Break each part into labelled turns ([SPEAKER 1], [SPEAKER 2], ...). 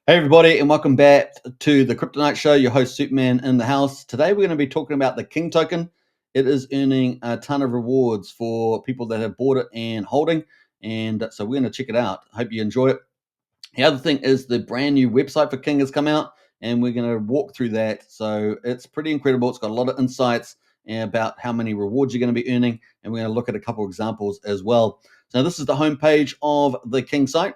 [SPEAKER 1] Hey everybody, and welcome back to the Crypto Night Show. Your host Superman in the house. Today we're going to be talking about the King token. It is earning a ton of rewards for people that have bought it and holding, and so we're going to check it out. Hope you enjoy it. The other thing is the brand new website for King has come out, and we're going to walk through that. So it's pretty incredible. It's got a lot of insights about how many rewards you're going to be earning, and we're going to look at a couple of examples as well. So this is the homepage of the King site.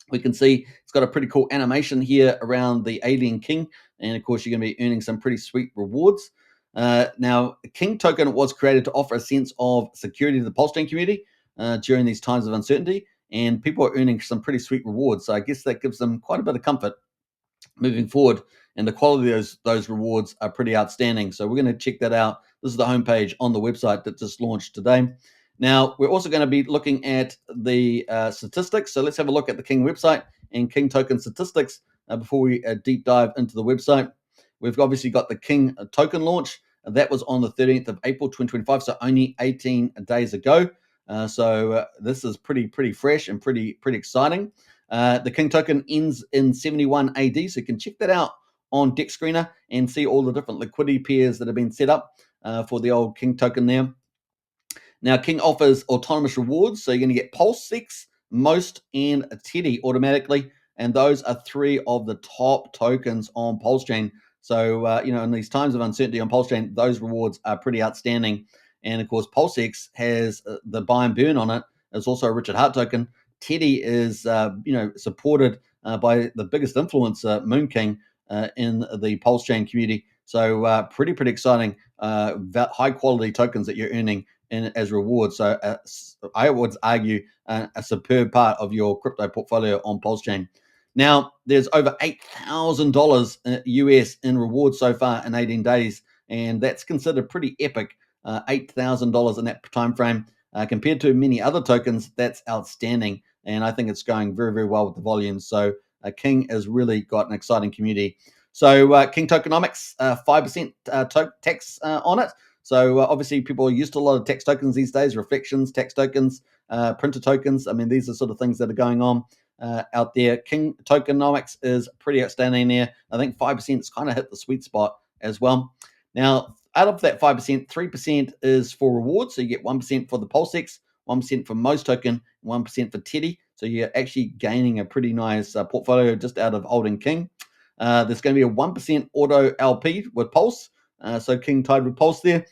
[SPEAKER 1] We can see it's got a pretty cool animation here around the alien king, and of course you're going to be earning some pretty sweet rewards. Now, King token was created to offer a sense of security to the PulseChain community during these times of uncertainty, and people are earning some pretty sweet rewards. So I guess that gives them quite a bit of comfort moving forward, and the quality of those rewards are pretty outstanding. So we're going to check that out. This is the homepage on the website that just launched today. Now, we're also going to be looking at the statistics. So let's have a look at the King website and King token statistics before we deep dive into the website. We've obviously got the King token launch. That was on the 13th of April, 2025, so only 18 days ago. So this is pretty fresh and pretty exciting. The King token ends in 71 AD, so you can check that out on Deck Screener and see all the different liquidity pairs that have been set up for the old King token there. Now, King offers autonomous rewards, so you're going to get PulseChain, Most, and Teddy automatically, and those are three of the top tokens on PulseChain. So, in these times of uncertainty on PulseChain, those rewards are pretty outstanding. And of course, PulseX has the buy and burn on it. It's also a Richard Hart token. Teddy is, supported by the biggest influencer, Moon King, in the PulseChain community. So, pretty exciting, high quality tokens that you're earning as rewards. So I would argue a superb part of your crypto portfolio on PulseChain. Now, there's over $8,000 US in rewards so far in 18 days, and that's considered pretty epic. $8,000 in that time frame compared to many other tokens. That's outstanding, and I think it's going very well with the volumes. So King has really got an exciting community. So King tokenomics, 5% tax on it. So obviously, people are used to a lot of text tokens these days, reflections, text tokens, printer tokens. I mean, these are sort of things that are going on out there. King tokenomics is pretty outstanding there. I think 5% has kind of hit the sweet spot as well. Now, out of that 5%, 3% is for rewards. So you get 1% for the PulseX, 1% for Most token, 1% for Teddy. So you're actually gaining a pretty nice portfolio just out of holding King. There's going to be a 1% auto LP with Pulse. So King tied with Pulse there,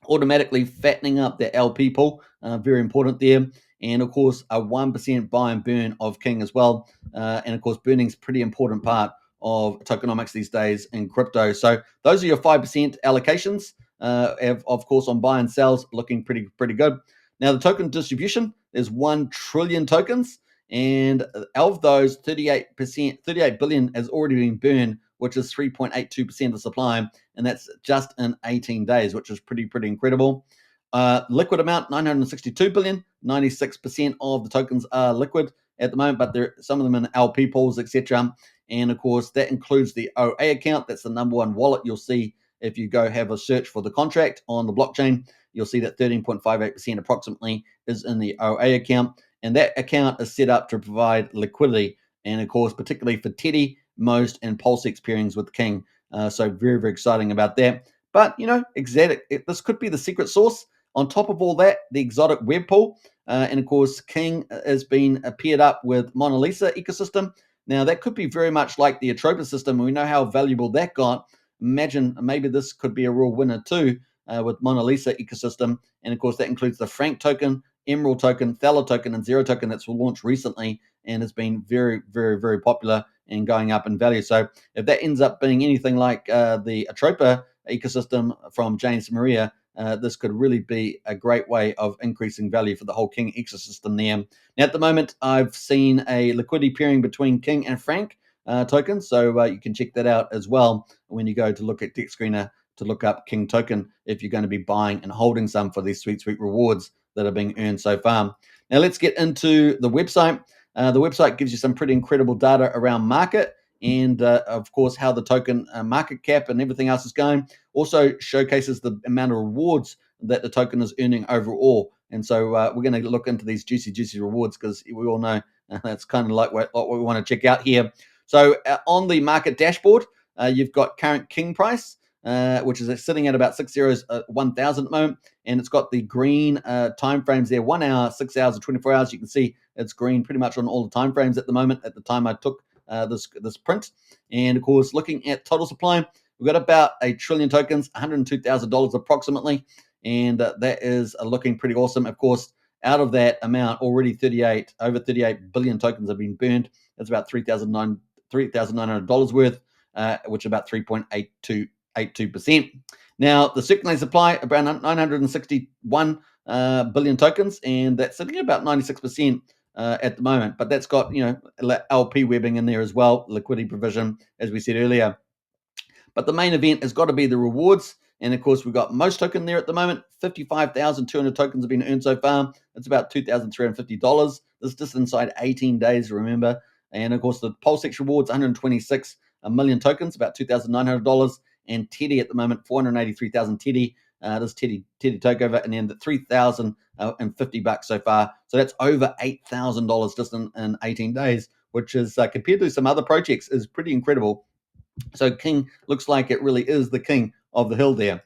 [SPEAKER 1] automatically fattening up the LP pool. Very important there. And of course, a 1% buy and burn of King as well. And of course, burning is a pretty important part of tokenomics these days in crypto. So those are your 5% allocations. Of course, on buy and sells, looking pretty good. Now, the token distribution is 1 trillion tokens. And of those, 38 billion has already been burned, which is 3.82% of supply, and that's just in 18 days, which is pretty incredible. Liquid amount 962 billion. 96% of the tokens are liquid at the moment, but there some of them in LP pools, etc. And of course, that includes the OA account. That's the number one wallet you'll see if you go have a search for the contract on the blockchain. You'll see that 13.58% approximately is in the OA account. And that account is set up to provide liquidity. And of course, particularly for Teddy, Most, and PulseX pairings with King. So very exciting about that. But, this could be the secret sauce. On top of all that, the exotic web pool. And of course, King has been paired up with Mona Lisa ecosystem. Now, that could be very much like the Atropa system. We know how valuable that got. Imagine maybe this could be a real winner too with Mona Lisa ecosystem. And of course, that includes the Frank token, Emerald token, Thaler token, and Zero token that's launched recently and has been very popular and going up in value. So if that ends up being anything like the Atropa ecosystem from James Maria, this could really be a great way of increasing value for the whole King ecosystem there. Now, at the moment, I've seen a liquidity pairing between King and Frank tokens, so you can check that out as well when you go to look at Deck Screener to look up King token if you're going to be buying and holding some for these sweet rewards that are being earned so far. Now, let's get into the website. The website gives you some pretty incredible data around market and, of course, how the token market cap and everything else is going. Also showcases the amount of rewards that the token is earning overall. And so we're going to look into these juicy rewards because we all know that's kind of like what we want to check out here. So on the market dashboard, you've got current king price, which is sitting at about 6 euros 1,000 at the moment, and it's got the green time frames there: 1 hour, 6 hours, and 24 hours. You can see it's green pretty much on all the time frames at the moment. At the time I took this print, and of course, looking at total supply, we've got about a trillion tokens, $102,000 approximately, and that is looking pretty awesome. Of course, out of that amount, already over 38 billion tokens have been burned. That's about $3,900 worth, which is about 3.82%. Now, the circulating supply, around 961 billion tokens, and that's sitting at about 96% at the moment. But that's got, LP webbing in there as well, liquidity provision, as we said earlier. But the main event has got to be the rewards. And of course, we've got most token there at the moment. 55,200 tokens have been earned so far. It's about $2,350. This is just inside 18 days, remember. And of course, the PulseChain rewards, 126 million tokens, about $2,900. And Teddy at the moment, 483,000 Teddy. This Teddy takeover, and then the $3,050 so far. So that's over $8,000 just in 18 days, which is compared to some other projects is pretty incredible. So King looks like it really is the king of the hill there.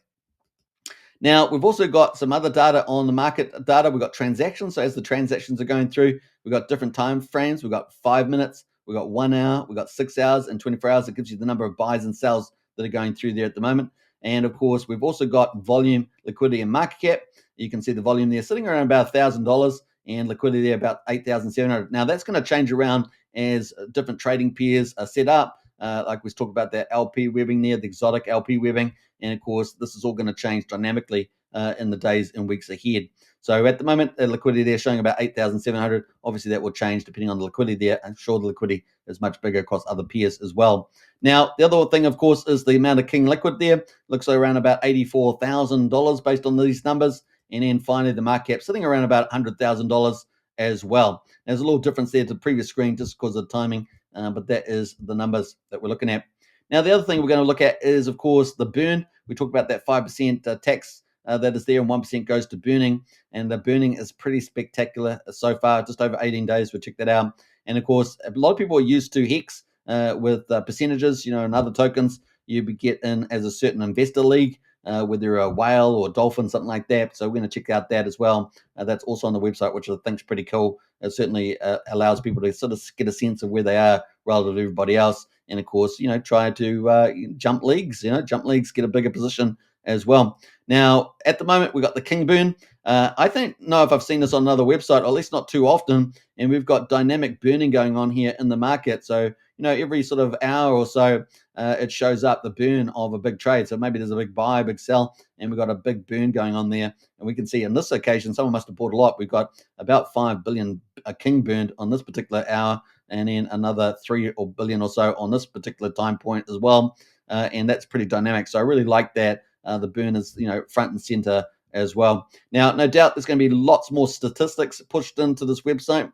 [SPEAKER 1] Now, we've also got some other data on the market data. We've got transactions. So as the transactions are going through, we've got different time frames. We've got 5 minutes, we've got 1 hour, we've got 6 hours and 24 hours. It gives you the number of buys and sells that are going through there at the moment. And of course, we've also got volume, liquidity, and market cap. You can see the volume there sitting around about $1,000 and liquidity there about 8,700. Now, that's going to change around as different trading pairs are set up. Like we talked about that LP webbing there, the exotic LP webbing. And of course, this is all going to change dynamically in the days and weeks ahead. So at the moment, the liquidity there showing about 8,700. Obviously, that will change depending on the liquidity there. I'm sure the liquidity is much bigger across other pairs as well. Now, the other thing, of course, is the amount of King liquid there. Looks like around about $84,000 based on these numbers. And then finally, the market cap sitting around about $100,000 as well. There's a little difference there to the previous screen just because of timing, but that is the numbers that we're looking at. Now, the other thing we're going to look at is, of course, the burn. We talked about that 5% tax that is there, and 1% goes to burning. And the burning is pretty spectacular so far, just over 18 days. We'll check that out. And of course, a lot of people are used to Hex with percentages, and other tokens. You get in as a certain investor league, whether you're a whale or dolphin, something like that. So we're going to check out that as well. That's also on the website, which I think is pretty cool. It certainly allows people to sort of get a sense of where they are relative to everybody else. And of course, try to jump leagues, get a bigger position as well. Now, at the moment, we've got the King Burn. I don't know if I've seen this on another website, or at least not too often. And we've got dynamic burning going on here in the market. So, every sort of hour or so, it shows up the burn of a big trade. So maybe there's a big buy, big sell, and we've got a big burn going on there. And we can see on this occasion, someone must have bought a lot. We've got about 5 billion King burned on this particular hour, and then another 3 billion or so on this particular time point as well. And that's pretty dynamic. So I really like that. The burn is, front and center as well. Now, no doubt there's going to be lots more statistics pushed into this website.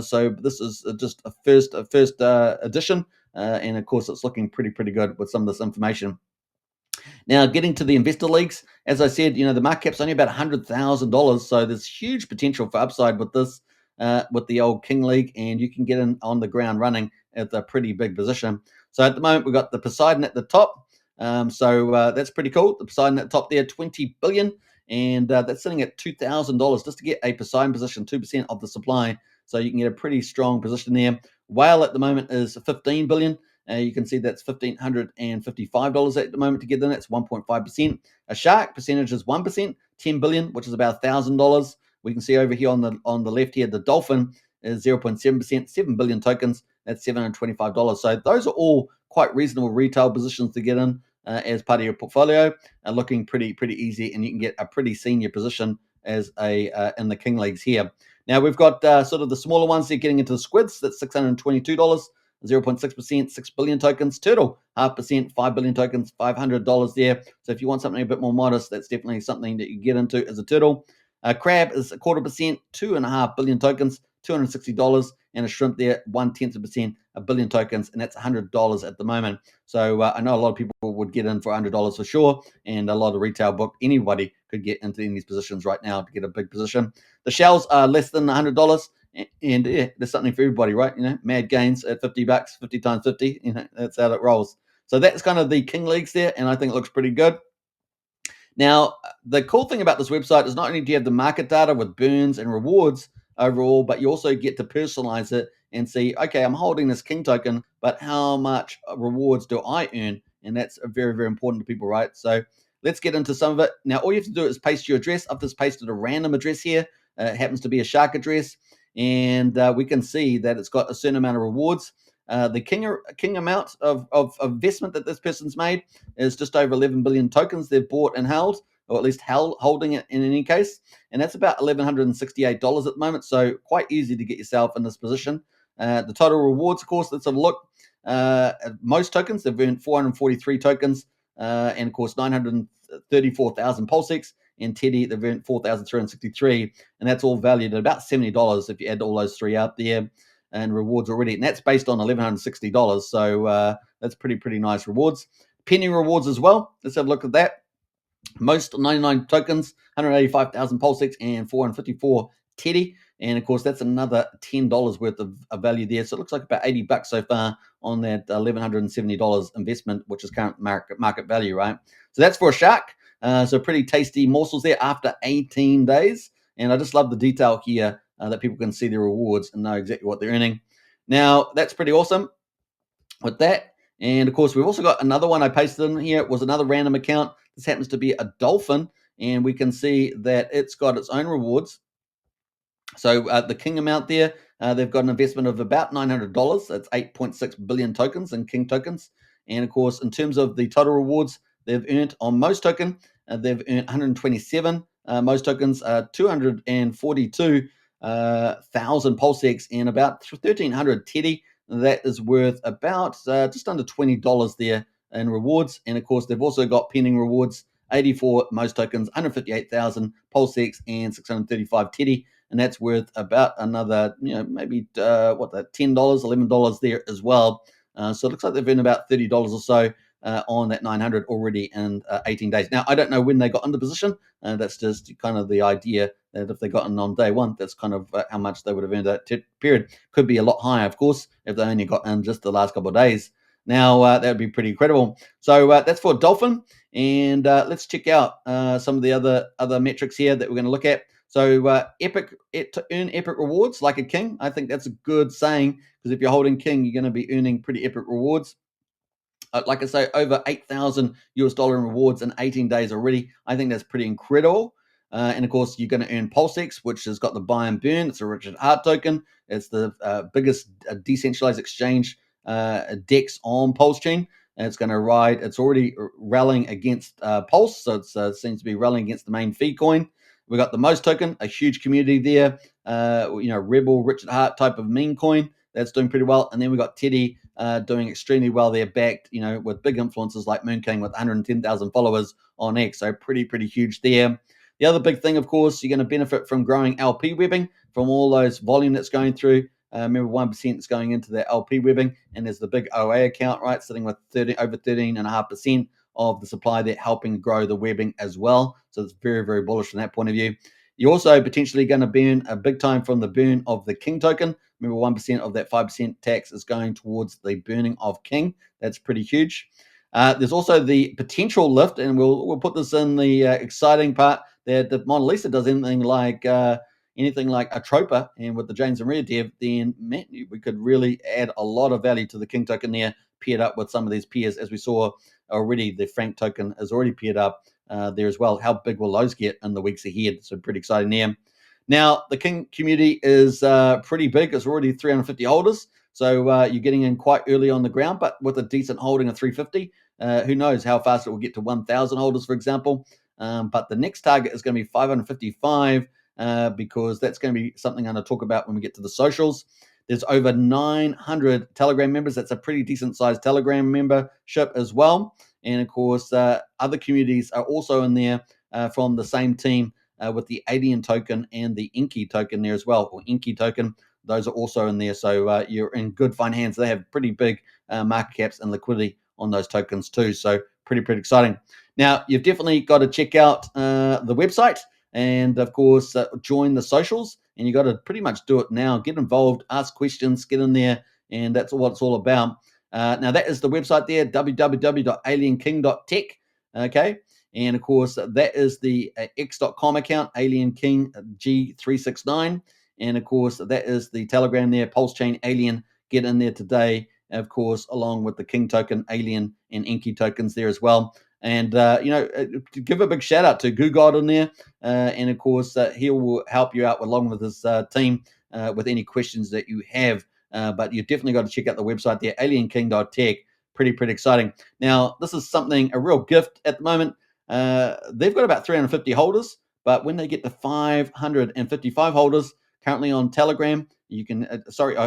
[SPEAKER 1] So this is just a first edition. And of course, it's looking pretty good with some of this information. Now, getting to the investor leagues, as I said, the market cap's only about $100,000. So there's huge potential for upside with this, with the old King League, and you can get in on the ground running at a pretty big position. So at the moment, we've got the Poseidon at the top. So that's pretty cool. The Poseidon at the top there, 20 billion. And that's sitting at $2,000 just to get a Poseidon position, 2% of the supply. So you can get a pretty strong position there. Whale at the moment is 15 billion. You can see that's $1,555 at the moment to get in. That's 1.5%. A shark percentage is 1%, 10 billion, which is about $1,000. We can see over here on the left here, the dolphin is 0.7%, 7 billion tokens. That's $725. So those are all quite reasonable retail positions to get in as part of your portfolio. Looking pretty easy, and you can get a pretty senior position as in the King Leagues here. Now we've got sort of the smaller ones here getting into the squids. That's $622. 0.6%, 6 billion tokens. Turtle, 0.5%, 5 billion tokens, $500 there. So if you want something a bit more modest, that's definitely something that you get into as a turtle. Crab is 0.25%, 2.5 billion tokens, $260. And a shrimp there, 0.1%, 1 billion tokens, and that's $100 at the moment. So I know a lot of people would get in for $100 for sure, and a lot of retail book, anybody could get into these positions right now to get a big position. The shells are less than $100, And yeah, there's something for everybody, right? Mad gains at $50, 50 times 50. That's how it rolls. So that's kind of the King Leagues there, and I think it looks pretty good. Now, the cool thing about this website is not only do you have the market data with burns and rewards overall, but you also get to personalize it and see, okay, I'm holding this King token, but how much rewards do I earn? And that's very, very important to people, right? So let's get into some of it. Now, all you have to do is paste your address. I've just pasted a random address here. It happens to be a Shark address. And we can see that it's got a certain amount of rewards. The king amount of investment that this person's made is just over 11 billion tokens they've bought and held, or at least holding it in any case. And that's about $1,168 at the moment. So quite easy to get yourself in this position. The total rewards, of course, let's have a look. Most tokens, they've earned 443 tokens, and of course, 934,000 PulseX. And Teddy, they've earned 4,363. And that's all valued at about $70 if you add all those three out there and rewards already. And that's based on $1,160. So that's pretty nice rewards. Penny rewards as well. Let's have a look at that. Most 99 tokens, 185,000 PulseX and 454 Teddy. And of course, that's another $10 worth of value there. So it looks like about $80 so far on that $1,170 investment, which is current market value, right? So that's for a shark. So pretty tasty morsels there after 18 days. And I just love the detail here that people can see their rewards and know exactly what they're earning. Now, that's pretty awesome with that. And of course, we've also got another one I pasted in here. It was another random account. This happens to be a dolphin, and we can see that it's got its own rewards. So the King amount there, they've got an investment of about $900. That's 8.6 billion tokens in King tokens. And of course, in terms of the total rewards they've earned on most token, they've earned 127 most tokens, 242,000 PulseX, and about 1,300 Teddy. That is worth about just under $20 there in rewards. And of course, they've also got pending rewards, 84 most tokens, 158,000 PulseX, and 635 Teddy. And that's worth about another, maybe $10, $11 there as well. So it looks like they've earned about $30 or so on that 900 already in 18 days. Now, I don't know when they got into position. That's just kind of the idea that if they got in on day one, that's kind of how much they would have earned that period. Could be a lot higher, of course, if they only got in just the last couple of days. Now, that would be pretty incredible. So that's for Dolphin. And let's check out some of the other metrics here that we're going to look at. So to earn epic rewards like a king, I think that's a good saying, because if you're holding king, you're going to be earning pretty epic rewards. Like I say, over $8,000 in rewards in 18 days already. I think that's pretty incredible. And of course, you're going to earn PulseX, which has got the buy and burn. It's a Richard Hart token. It's the biggest decentralized exchange DEX on PulseChain. And it's going to ride. It's already rallying against Pulse, so it seems to be rallying against the main fee coin. We got the most token, a huge community there. Rebel Richard Hart type of meme coin that's doing pretty well. And then we got Teddy doing extremely well there, backed, with big influencers like Moon King with 110,000 followers on X. So pretty huge there. The other big thing, of course, you're going to benefit from growing LP webbing from all those volume that's going through. Remember, 1% is going into the LP webbing, and there's the big OA account, right, sitting with over 13.5% of the supply there, helping grow the webbing as well. So it's very bullish from that point of view. You're also potentially going to burn a big time from the burn of the King token. Remember, 1% of that 5% tax is going towards the burning of King. That's pretty huge. There's also the potential lift, and we'll put this in the exciting part, that if Mona Lisa does anything like a Tropa, and with the James and Rhea dev, then man, we could really add a lot of value to the King token there, paired up with some of these peers, as we saw already. The Frank token is already paired up there as well. How big will those get in the weeks ahead? So pretty exciting there. Now, the King community is pretty big. It's already 350 holders. So you're getting in quite early on the ground, but with a decent holding of 350, who knows how fast it will get to 1,000 holders, for example. But the next target is going to be 555 because that's going to be something I'm going to talk about when we get to the socials. There's over 900 Telegram members. That's a pretty decent sized Telegram membership as well. And of course, other communities are also in there from the same team with the Alien token and the Inky token there as well, or Inky token. Those are also in there. So you're in good fine hands. They have pretty big market caps and liquidity on those tokens too. So pretty exciting. Now, you've definitely got to check out the website. and of course, join the socials. And you got to pretty much do it now. Get involved, ask questions, get in there, and that's what it's all about. Now, that is the website there, www.alienking.tech. Okay. And of course, that is the x.com account, Alien King G369. And of course, that is the Telegram there, PulseChain Alien. Get in there today, of course, along with the King token, Alien, and Enki tokens there as well. And, give a big shout out to Goo God in there. And of course, he will help you out along with his team with any questions that you have. But you definitely got to check out the website there, alienking.tech. Pretty exciting. Now, this is something, a real gift at the moment. They've got about 350 holders, but when they get to 555 holders, currently on Telegram, you can,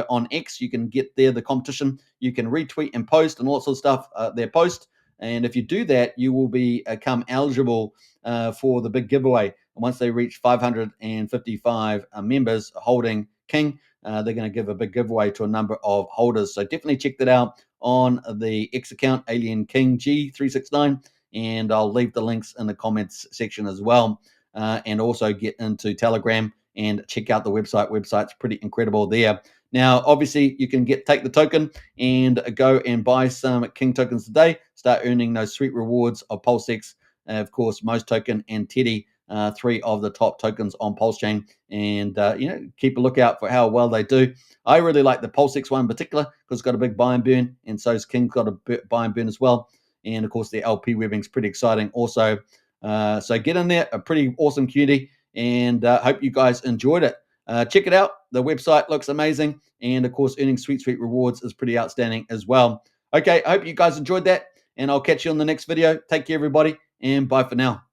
[SPEAKER 1] on X, you can get there the competition. You can retweet and post and all sorts of stuff, their post. And if you do that, you will become eligible for the big giveaway. And once they reach 555 members holding King, they're going to give a big giveaway to a number of holders. So definitely check that out on the X account, Alien King G369. And I'll leave the links in the comments section as well. And also get into Telegram and check out the website. Website's pretty incredible there. Now, obviously, you can take the token and go and buy some King tokens today. Start earning those sweet rewards of PulseX, of course, Most Token and Teddy, three of the top tokens on PulseChain. And, keep a lookout for how well they do. I really like the PulseX one in particular because it's got a big buy and burn, and so's King's got a buy and burn as well. And, of course, the LP webbing is pretty exciting also. So get in there, a pretty awesome community, and hope you guys enjoyed it. Check it out. The website looks amazing. And, of course, earning sweet rewards is pretty outstanding as well. Okay, I hope you guys enjoyed that, and I'll catch you on the next video. Take care, everybody, and bye for now.